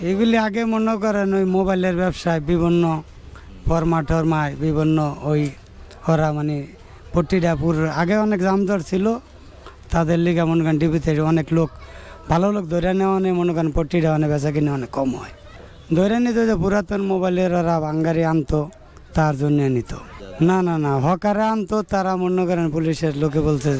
এগুলি আগে মনে করেন ওই মোবাইলের ব্যবসায় বিভিন্ন ফরমা টরমায় বিভিন্ন ওই ওরা মানে পট্টিটা পুরো আগে অনেক জামদর ছিল, তাদের লিগে মনে করেন টিভিতে অনেক লোক ভালো লোক ধরে নেওয়া নেই, মনে করেন পট্টিটা অনেক বেচা কিনে অনেক কম হয়। ধরে নিত যে পুরাতন মোবাইলের ওরা বাঙ্গারি আনতো, তার জন্য নিত। না না না, হকারে আনতো, তারা মনে করেন পুলিশের লোকে বলছে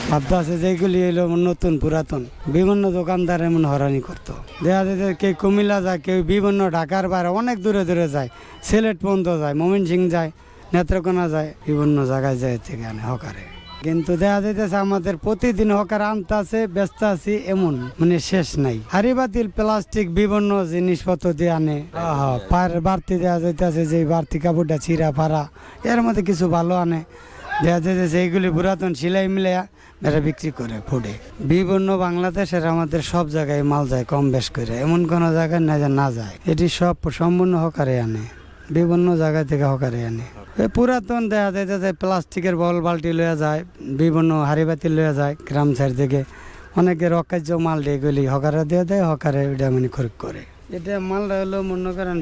ভাবতে আছে যেগুলি এলো নতুন পুরাতন বিভিন্ন দোকানদার এমন হরানি করতো। দেখা যায় যে কেউ কুমিল্লা যায়, কেউ বিভিন্ন ঢাকার বাইরে অনেক দূরে দূরে যায়, সিলেট পর্যন্ত যায়, ময়মনসিংহ যায়, নেত্রকোনা যায়, বিভিন্ন জায়গায় যায় থেকে আনে হকারে। কিন্তু দেখা যাইতেছে আমাদের প্রতিদিন হকার আনতে আছে, ব্যস্ত আছি, এমন মানে শেষ নাই। হাড়ি বাতিল প্লাস্টিক বিভিন্ন জিনিসপত্র দিয়ে আনে, পায়ের বাড়তি দেওয়া যাইতেছে, যে বাড়তি কাপড়টা চিরা ফাড়া এর মধ্যে কিছু ভালো আনে, দেখা যাইতেছে এইগুলি পুরাতন সিলাই মিলাইয়া এরা বিক্রি করে ফুডে। বিভিন্ন বাংলাদেশের আমাদের সব জায়গায় মাল যায় কম বেশ করে, এমন কোনো জায়গায় না যে না যায়। এটি সব সম্পূর্ণ হকারে আনে, বিভিন্ন জায়গা থেকে হকারে আনে। পুরাতন দেখা যাইতেছে প্লাস্টিকের বল বালতি লইয়া যায়, বিভিন্ন হাড়িবাতি লইয়া যায় গ্রাম সাইড থেকে, অনেকের অকার্য মাল এগুলি হকারে দিয়ে দেয়, হকারে ওইটা মানে খরিদ করে। এটা মালটা হলো মনে করেন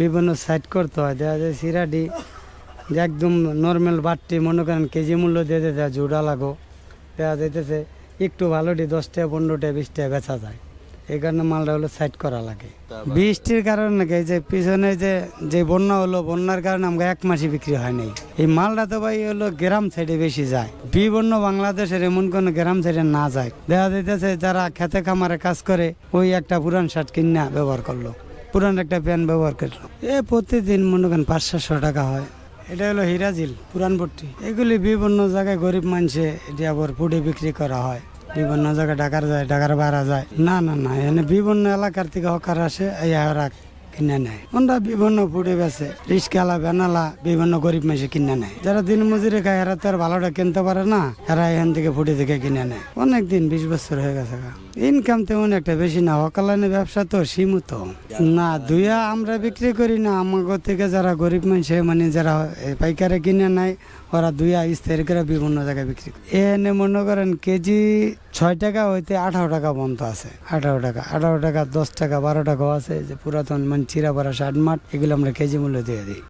বিভিন্ন সাইড করতে হয়। দেখা যায় সিরাডি যে একদম নর্মাল বাটটি মনে করেন কেজি মূল্য দিয়ে দেয়, জোড়া লাগো দেখা যাইতেছে একটু ভালোটি 10 টাকা 15 টাকা 20 টাকা বেচা যায়। এই কারণে মালটা হলো সাইড করা লাগে। বৃষ্টির কারণে নাকি যে পিছনে যে বন্যা হলো, বন্যার কারণে আমাকে 1 মাসই বিক্রি হয় নাই। এই মালটা তো ভাই হলো গ্রাম সাইডে বেশি যায়, বিভিন্ন বাংলাদেশের এমন কোনো গ্রাম সাইডে না যায়। দেখা যাইতেছে যারা খেতে খামারে কাজ করে ওই একটা পুরান শার্ট কিনা ব্যবহার করলো, পুরান একটা প্যান্ট ব্যবহার করলো, প্রতিদিন মনে করেন 500-600 টাকা হয়। এটা হলো হিরাজিল পুরানপট্টি। এগুলি বিভিন্ন জায়গায় গরিব মানুষে এটি আবার পুড়ে বিক্রি করা হয়, বিভিন্ন জায়গায় ঢাকার যায়, ঢাকার বাইরে যায়। না না না, এখানে বিভিন্ন এলাকার থেকে হকার আসে, এই এরা কিনে নেয়। ওরা বিভিন্ন পুড়ে বেছে, রিস্কালা বেনালা বিভিন্ন গরিব মানুষে কিনে নেয়। যারা দিন মজুরি খায় এরা তো আর ভালোটা কিনতে পারে না, এরা এখান থেকে ফুটে থেকে কিনে নেয়। অনেক দিন 20 বছর হয়ে গেছে। ইনকাম তেমন একটা বেশি না, হকালাইনের ব্যবসা তো সীমিত না। দুইয়া আমরা বিক্রি করি না, আমাদের থেকে যারা গরিব মানুষ মানে যারা পাইকারে কিনে নেয় ওরা দুইয়া স্থির করে বিভিন্ন জায়গায় বিক্রি করে। এনে মনে করেন কেজি 6 টাকা হইতে 18 টাকা পর্যন্ত আছে। 18 টাকা 10 টাকা 12 টাকাও আছে। যে পুরাতন মানে চিরা পাড়া শার্ট মাঠ এগুলো আমরা কেজি মূল্য দিয়ে দিই।